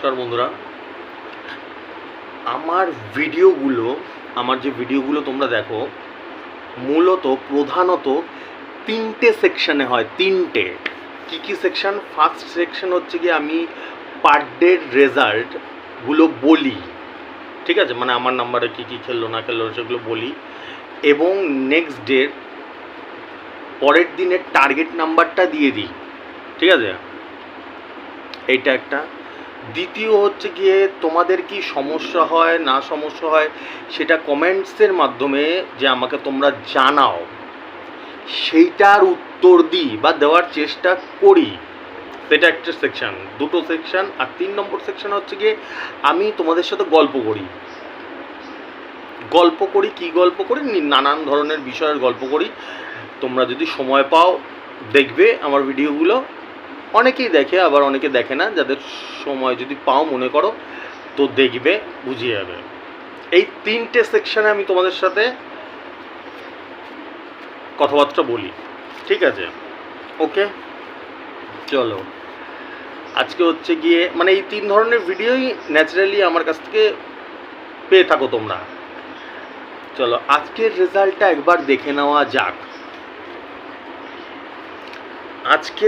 নমস্কার বন্ধুরা। আমার যে ভিডিওগুলো তোমরা দেখো মূলত প্রধানত তিনটে সেকশনে হয়। তিনটে কি সেকশন? ফার্স্ট সেকশন হচ্ছে কি আমি পার ডের রেজাল্টগুলো বলি, ঠিক আছে, মানে আমার নাম্বারে কী খেললো না খেললো সেগুলো বলি, এবং নেক্সট ডের পরের দিনের টার্গেট নাম্বারটা দিয়ে দিই, ঠিক আছে। এইটা একটা। দ্বিতীয় হচ্ছে গিয়ে তোমাদের কি সমস্যা হয় না সমস্যা হয় সেটা কমেন্টসের মাধ্যমে যে আমাকে তোমরা জানাও, সেইটার উত্তর দিই বা দেওয়ার চেষ্টা করি। সেটা একটা সেকশন, দুটো সেকশন। আর 3 নম্বর সেকশন হচ্ছে গিয়ে আমি তোমাদের সাথে গল্প করি। কি গল্প করি? নানান ধরনের বিষয়ের গল্প করি। তোমরা যদি সময় পাও দেখবে আমার ভিডিওগুলো। অনেকেই দেখে, আবার অনেকে দেখে না। যাদের সময় যদি পাও মনে করো তো দেখবে, বুঝিয়ে যাবে। এই তিনটে সেকশনে আমি তোমাদের সাথে কথাবার্তা বলি, ঠিক আছে। ওকে, চলো। আজকে হচ্ছে গিয়ে মানে এই 3 ধরনের ভিডিওই ন্যাচারালি আমার কাছ থেকে পেয়ে থাকো তোমরা। চলো আজকের রেজাল্টটা একবার দেখে নেওয়া যাক। আজকে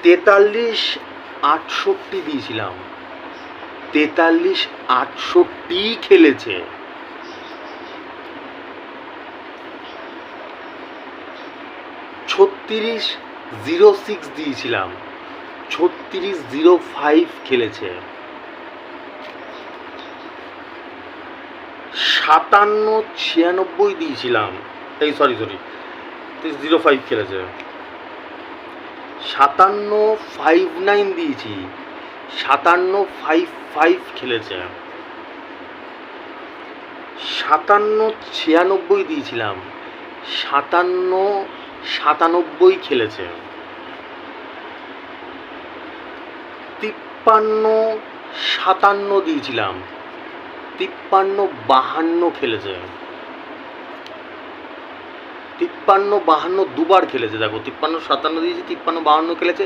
43-68 দিয়েছিলাম, 43-68 খেলেছে। ছত্রিশ 06 দিয়েছিলাম, 36-05 খেলেছে। 57-96 দিয়েছিলাম, এই সরি 05 খেলেছে। 57-59 দিয়েছি, 57-55 খেলেছে। 57-96 দিয়েছিলাম, 57-97 খেলেছে। 53-57 দিয়েছিলাম, 53-52 খেলেছে। 53-52 দুবার খেলেছে। দেখো 53-57 দিয়েছি, 53-52 খেলেছে,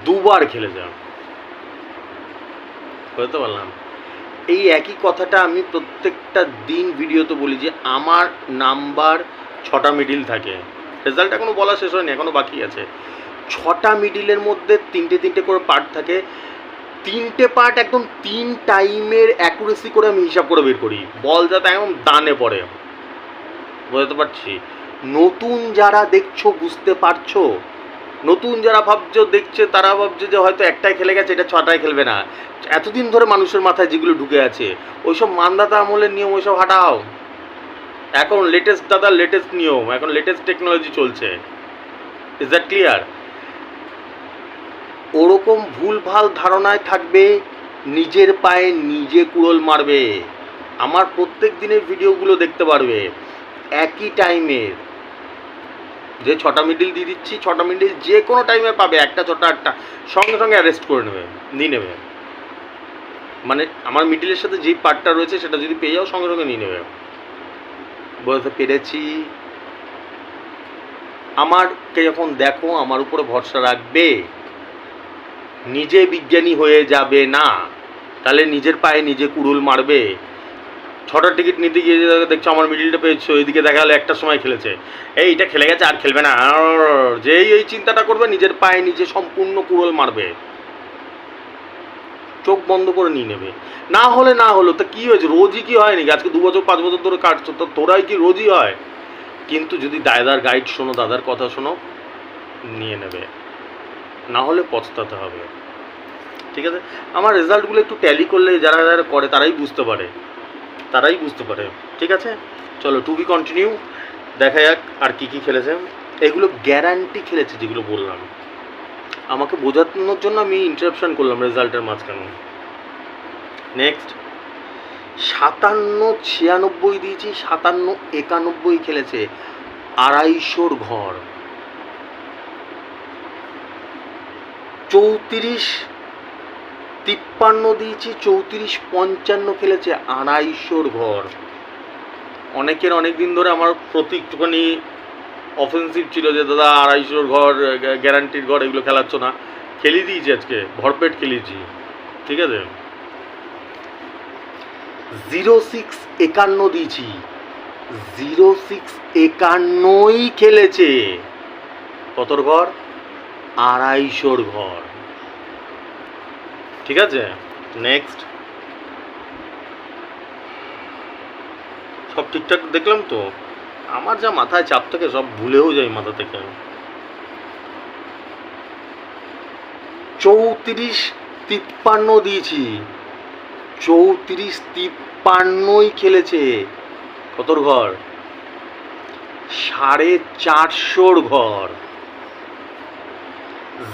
দুবার খেলেছে। বুঝতে পারলাম। এই একই কথাটা আমি প্রত্যেকটা দিন ভিডিওতে বলি যে আমার নাম্বার 6টা মিডিল থাকে। রেজাল্ট এখনও বলা শেষ হয়নি, এখনও বাকি আছে। 6টা মিডিলের মধ্যে 3টে করে পার্ট থাকে। 3টে পার্ট একদম 3 টাইমের অ্যাকুরেসি করে আমি হিসাব করে বের করি, বল যাতে একদম দানে পড়ে। বুঝতে পারছি। নতুন যারা দেখছো বুঝতে পারছো, নতুন যারা ভাবছো দেখছে তারা ভাবছে যে হয়তো একটাই খেলে গেছে, এটা 6টায় খেলবে না। এতদিন ধরে মানুষের মাথায় যেগুলো ঢুকে আছে ওইসব মানদাতা আমলের নিয়ম, ওইসব হাঁটাও। এখন লেটেস্ট লেটেস্ট নিয়ম, এখন লেটেস্ট টেকনোলজি চলছে। Is that clear? ওরকম ভুলভাল ধারণায় থাকবে, নিজের পায়ে নিজে কুড়োল মারবে। আমার প্রত্যেক দিনের ভিডিওগুলো দেখতে পারবে একই টাইমের, যে 6টা মিডিল দিয়ে দিচ্ছি, 6টা মিডিল যে কোনো টাইমে পাবে, 1টা 6টা 8টা সঙ্গে সঙ্গে অ্যারেস্ট করে নেবে, নিয়ে নেবে। মানে আমার মিডিলের সাথে যেই পার্টটা রয়েছে সেটা যদি পেয়ে যাও সঙ্গে সঙ্গে নিয়ে নেবে। বলতে পেরেছি? আমারকে যখন দেখো আমার উপরে ভরসা রাখবে, নিজে বিজ্ঞানী হয়ে যাবে না, তাহলে নিজের পায়ে নিজে কুড়ুল মারবে। 6টার টিকিট নিতে গিয়ে দেখছো আমার মিডিলটা পেয়েছো, এদিকে দেখা গেলো 1টার সময় খেলেছে, এইটা খেলে গেছে আর খেলবে না। যেই এই চিন্তাটা করবে নিজের পায়ে নিজে সম্পূর্ণ কুড়োল মারবে, চোখ বন্ধ করে নিয়ে নেবে। না হলো তা কী হয়েছে? রোজই কি হয় নাকি? আজকে 2 বছর 5 বছর ধরে কাটছো তো, তোরাই কি রোজই হয়? কিন্তু যদি দাদার গাইড শোনো, দাদার কথা শোনো, নিয়ে নেবে, না হলে পস্তাতে হবে, ঠিক আছে। আমার রেজাল্টগুলো একটু ট্যালি করলে যারা যারা করে তারাই বুঝতে পারে, ঠিক আছে। চলো টু বি কন্টিনিউ, দেখা যাক আর কি খেলেছে। এগুলো গ্যারান্টি খেলেছে যেগুলো বললাম। আমাকে বোঝানোর জন্য আমি ইন্টারাপশন করলাম রেজাল্টের মাঝখানে। নেক্সট 57-96 দিয়েছি, 57-91 খেলেছে, 250 ঘর। 34-53 দিয়েছি, 34-55 খেলেছে, 250 ঘর। অনেকের অনেক দিন ধরে আমার প্রতি একটুখানি অফেন্সিভ ছিল যে দাদা 250 ঘর গ্যারান্টির ঘর এগুলো খেলাচ্ছ না। খেলিয়ে দিয়েছি, আজকে ভরপেট খেলিয়েছি। ঠিক আছে। 06-51 দিয়েছি, 06-51ই খেলেছে। কতর ঘর? 250 ঘর। ঠিক আছে, নেক্সট। সব ঠিকঠাক দেখলাম তো? আমার যা মাথায় চাপ থাকে সব ভুলেও যাই মাথা থেকে। 34-53 দিয়েছি, 34-53ই খেলেছে। কতর ঘর? 450 ঘর।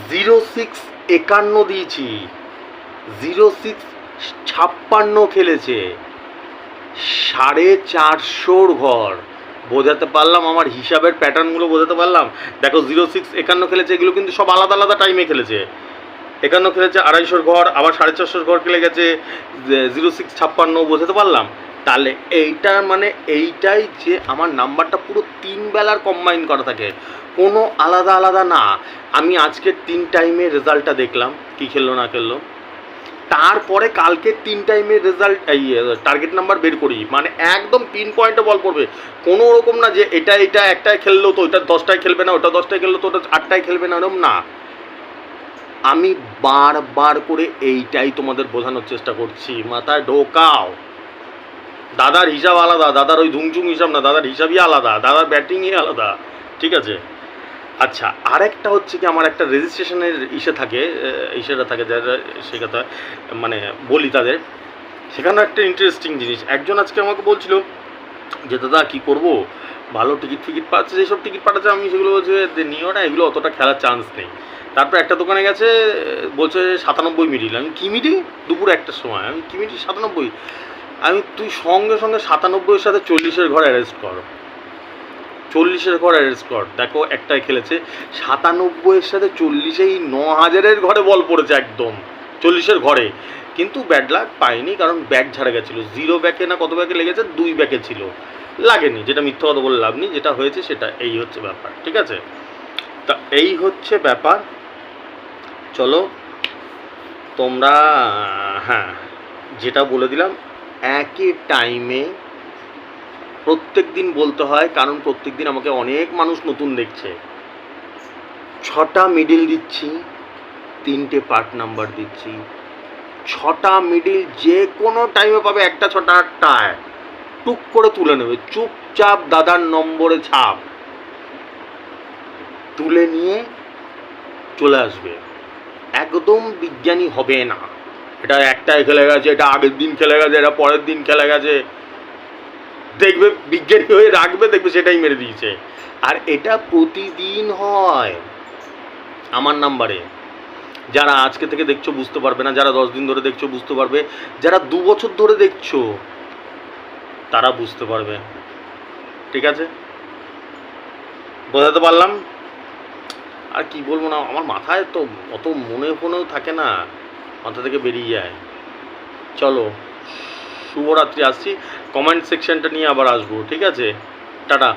06-51 দিয়েছি, 06-56 খেলেছে, 450 ঘর। বোঝাতে পারলাম? আমার হিসাবের প্যাটার্নগুলো বোঝাতে পারলাম? দেখো 06-51 খেলেছে, এগুলো কিন্তু সব আলাদা আলাদা টাইমে খেলেছে। 51 খেলেছে 250 ঘর, আবার 450 ঘর খেলে গেছে 06-56। বোঝাতে পারলাম? তাহলে এইটার মানে এইটাই যে আমার নাম্বারটা পুরো 3 বেলার কম্বাইন করা থাকে, কোনো আলাদা আলাদা না। আমি আজকের 3 টাইমের রেজাল্টটা দেখলাম, কী খেললো না খেললো, তারপরে কালকে 3 টাইমের রেজাল্ট এই টার্গেট নাম্বার বের করি, মানে একদম পিন পয়েন্টে বল পড়বে। কোনো রকম না যে এটা একটায় খেললো তো ওটা 10টায় খেলবে না, ওটা 10টায় খেললো তো ওটা 8টায় খেলবে না, এরকম না। আমি বারবার করে এইটাই তোমাদের বোঝানোর চেষ্টা করছি, মাথায় ঢোকাও। দাদার হিসাব আলাদা, দাদার ওই ধুমঝুম হিসাব না, দাদার হিসাবই আলাদা, দাদার ব্যাটিংই আলাদা। ঠিক আছে, আচ্ছা। আরেকটা হচ্ছে কি, আমার একটা রেজিস্ট্রেশনের ইসেটা থাকে যারা, সে কথা মানে বলি তাদের, সেখানে একটা ইন্টারেস্টিং জিনিস। একজন আজকে আমাকে বলছিল যে দাদা কী করবো, ভালো টিকিট ফিকিট পাচ্ছে, যেসব টিকিট পাঠাচ্ছে আমি সেগুলো বলছে নিও না, এগুলো অতটা খেলার চান্স নেই। তারপর একটা দোকানে গেছে, বলছে 97 মিডিল। আমি কী মিডিল? দুপুর 1টার সময়। আমি কী মিডিল 97? আমি তুই সঙ্গে সঙ্গে 97-এর সাথে 40-এর ঘর অ্যারেস্ট কর, 40-এর ঘর অ্যারেস্ট কর। দেখো একটাই খেলেছে 97-এর সাথে 40-এই 9000-এর ঘরে বল পড়েছে, একদম 40-এর ঘরে। কিন্তু ব্যাড লাক পাইনি, কারণ ব্যাক ঝাড়ে গেছিলো। 0 ব্যাকে না কত ব্যাকে লেগেছে, 2 ব্যাকে ছিল, লাগেনি। যেটা মিথ্যা কথা বলে লাভ নেই, যেটা হয়েছে সেটা। এই হচ্ছে ব্যাপার, ঠিক আছে। তা এই হচ্ছে ব্যাপার। চলো তোমরা, হ্যাঁ যেটা বলে দিলাম, একই টাইমে প্রত্যেক দিন বলতে হয়, কারণ প্রত্যেক দিন আমাকে অনেক মানুষ নতুন দেখছে। 6টা মিডিল দিচ্ছি, 3টে পার্ট নাম্বার দিচ্ছি। 6টা মিডিল যে কোনো টাইমে পাবে, 1টা 6টা 8টায় টুক করে তুলে নেবে, চুপচাপ দাদার নম্বরে ছাপ তুলে নিয়ে চলে আসবে। একদম বিজ্ঞানী হবে না, এটা একটায় খেলে গেছে, এটা আগের দিন খেলে গেছে, এটা পরের দিন খেলে গেছে, দেখবে বিজ্ঞানী হয়ে রাখবে, দেখবে সেটাই মেরে দিয়েছে। আর এটা প্রতিদিন হয় আমার নাম্বারে। যারা আজকে থেকে দেখছো বুঝতে পারবে না, যারা 10 দিন ধরে দেখছো বুঝতে পারবে, যারা 2 বছর ধরে দেখছো তারা বুঝতে পারবে। ঠিক আছে, বোঝাতে পারলাম? আর কি বলবো না, আমার মাথায় তো অত মনে ফোনেও থাকে না, মাথা থেকে বেরিয়ে যায়। চলো শুভরাত্রি, আসছি। কমেন্ট সেকশনটা নিয়ে আবার আসবো, ঠিক আছে, টাটা।